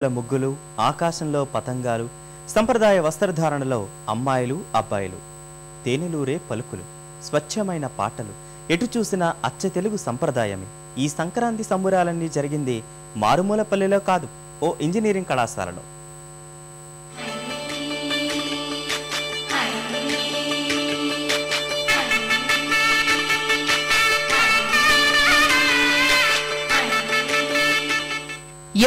ముగ్గులు, ఆకాశంలో పతంగాలు, సంప్రదాయ వస్త్రధారణలో అమ్మాయిలు, అబ్బాయిలు, తేనెలూరే పలుకులు, స్వచ్ఛమైన పాటలు, ఎటు చూసినా అచ్చ తెలుగు సంప్రదాయమే. ఈ సంక్రాంతి సంబురాలన్నీ జరిగింది మారుమూలపల్లిలో కాదు, ఓ ఇంజనీరింగ్ కళాశాలలో.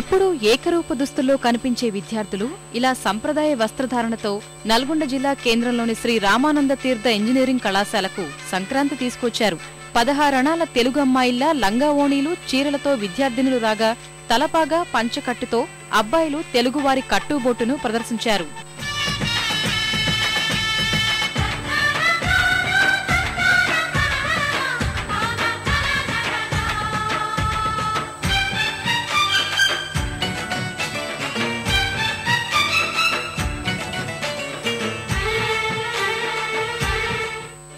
ఎప్పుడూ ఏకరూప దుస్తుల్లో కనిపించే విద్యార్థులు ఇలా సంప్రదాయ వస్త్రధారణతో నల్గొండ జిల్లా కేంద్రంలోని శ్రీ రామానంద తీర్థ ఇంజనీరింగ్ కళాశాలకు సంక్రాంతి తీసుకొచ్చారు. 16 అణాల తెలుగు అమ్మాయిల్లా లంగా ఓణీలు, చీరలతో విద్యార్థినులు రాగా తలపాగా, పంచకట్టుతో అబ్బాయిలు తెలుగువారి కట్టుబొట్టును ప్రదర్శించారు.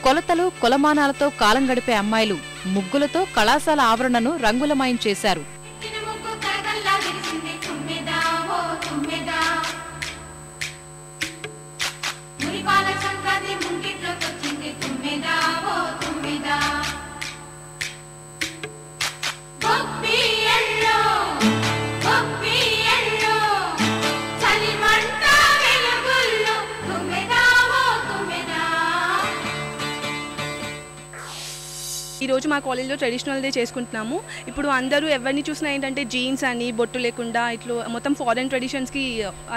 కొలతలు, కొలమానాలతో కాలం గడిపే అమ్మాయిలు ముగ్గులతో కళాశాల ఆవరణను రంగులమయం చేశారు. ఈ రోజు మా కాలేజ్లో ట్రెడిషనల్ డే చేసుకుంటున్నాము. ఇప్పుడు అందరూ ఎవరిని చూసినా ఏంటంటే జీన్స్ అని, బొట్టు లేకుండా ఇట్లా మొత్తం ఫారెన్ ట్రెడిషన్స్కి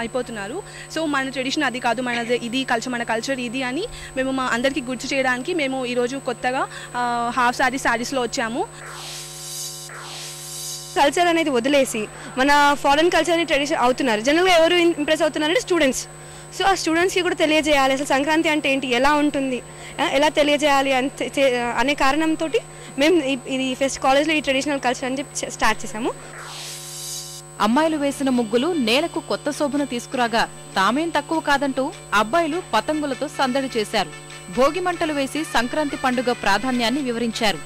అయిపోతున్నారు. సో మన ట్రెడిషన్ అది కాదు, ఇది కల్చర్, మన కల్చర్ ఇది అని మేము మా అందరికీ గుర్తు చేయడానికి మేము ఈరోజు కొత్తగా హాఫ్ శారీస్లో వచ్చాము. కల్చర్ అనేది వదిలేసి మన ఫారెన్ కల్చర్ని ట్రెడిషన్ అవుతున్నారు. జనరల్గా ఎవరు ఇంప్రెస్ అవుతున్నారంటే స్టూడెంట్స్. సో ఆ స్టూడెంట్స్కి కూడా తెలియజేయాలి అసలు సంక్రాంతి అంటే ఏంటి, ఎలా ఉంటుంది, ఎలా తెలియజేయాలి అనే కారణంతో మేము ఇది ఫస్ట్ కాలేజ్లో ఈ ట్రెడిషనల్ కల్చర్ అని చెప్పి స్టార్ట్ చేసాము. అమ్మాయిలు వేసిన ముగ్గులు నేలకు కొత్త శోభను తీసుకురాగా తామేం తక్కువ కాదంటూ అబ్బాయిలు పతంగులతో సందడి చేశారు. భోగి మంటలు వేసి సంక్రాంతి పండుగ ప్రాధాన్యాన్ని వివరించారు.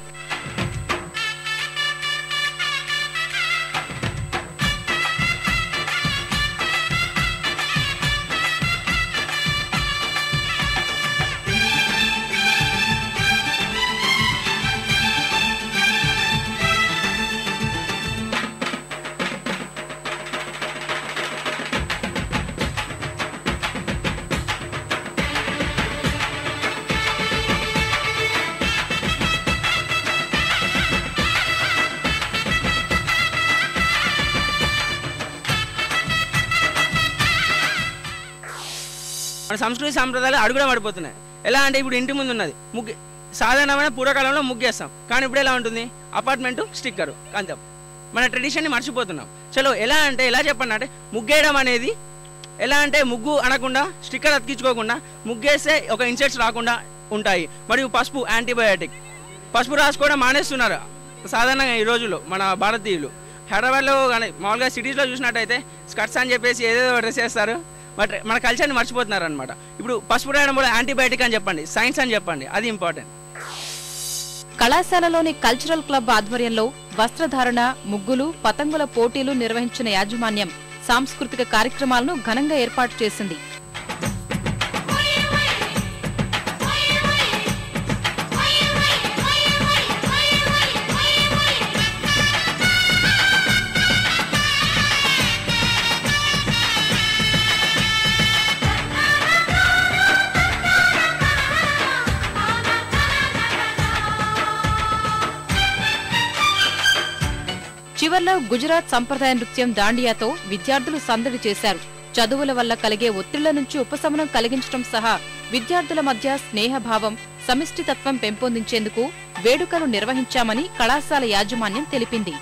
మన సంస్కృతి సాంప్రదాయాలు అడుగుడం పడిపోతున్నాయి. ఎలా అంటే ఇప్పుడు ఇంటి ముందు ఉన్నది ముగ్గు, సాధారణమైన పూర్వకాలంలో ముగ్గేస్తాం, కానీ ఇప్పుడు ఎలా ఉంటుంది, అపార్ట్మెంటు, స్టిక్కరు, అంతే. మన ట్రెడిషన్ని మర్చిపోతున్నాం. చలో ఎలా అంటే ఎలా చెప్పండి అంటే ముగ్గేయడం అనేది ఎలా అంటే ముగ్గు అనకుండా, స్టిక్కర్ అతికించుకోకుండా ముగ్గేస్తే ఒక ఇన్సెక్ట్స్ రాకుండా ఉంటాయి. మరియు పసుపు యాంటీబయాటిక్, పసుపు రాసుకోవడం మానేస్తున్నారు సాధారణంగా ఈ రోజుల్లో మన భారతీయులు. హైదరాబాద్లో కానీ మామూలుగా సిటీస్లో చూసినట్టయితే స్కర్ట్స్ అని చెప్పేసి ఏదేదో డ్రెస్ చేస్తారు, బట్ మన కల్చర్ని మర్చిపోతున్నారు అనమాట. ఇప్పుడు పసుపు రాయడం వల్ల యాంటీబయాటిక్ అని చెప్పండి, సైన్స్ అని చెప్పండి, అది ఇంపార్టెంట్. కళాశాలలోని కల్చరల్ క్లబ్ ఆధ్వర్యంలో వస్త్రధారణ, ముగ్గులు, పతంగుల పోటీలు నిర్వహించిన యాజమాన్యం సాంస్కృతిక కార్యక్రమాలను ఘనంగా ఏర్పాటు చేసింది. చివర్లో గుజరాత్ సంప్రదాయ నృత్యం దాండియాతో విద్యార్థులు సందడి చేశారు. చదువుల వల్ల కలిగే ఒత్తిళ్ల నుంచి ఉపశమనం కలిగించడం సహా విద్యార్థుల మధ్య స్నేహభావం, సమిష్టితత్వం పెంపొందించేందుకు వేడుకలు నిర్వహించామని కళాశాల యాజమాన్యం తెలిపింది.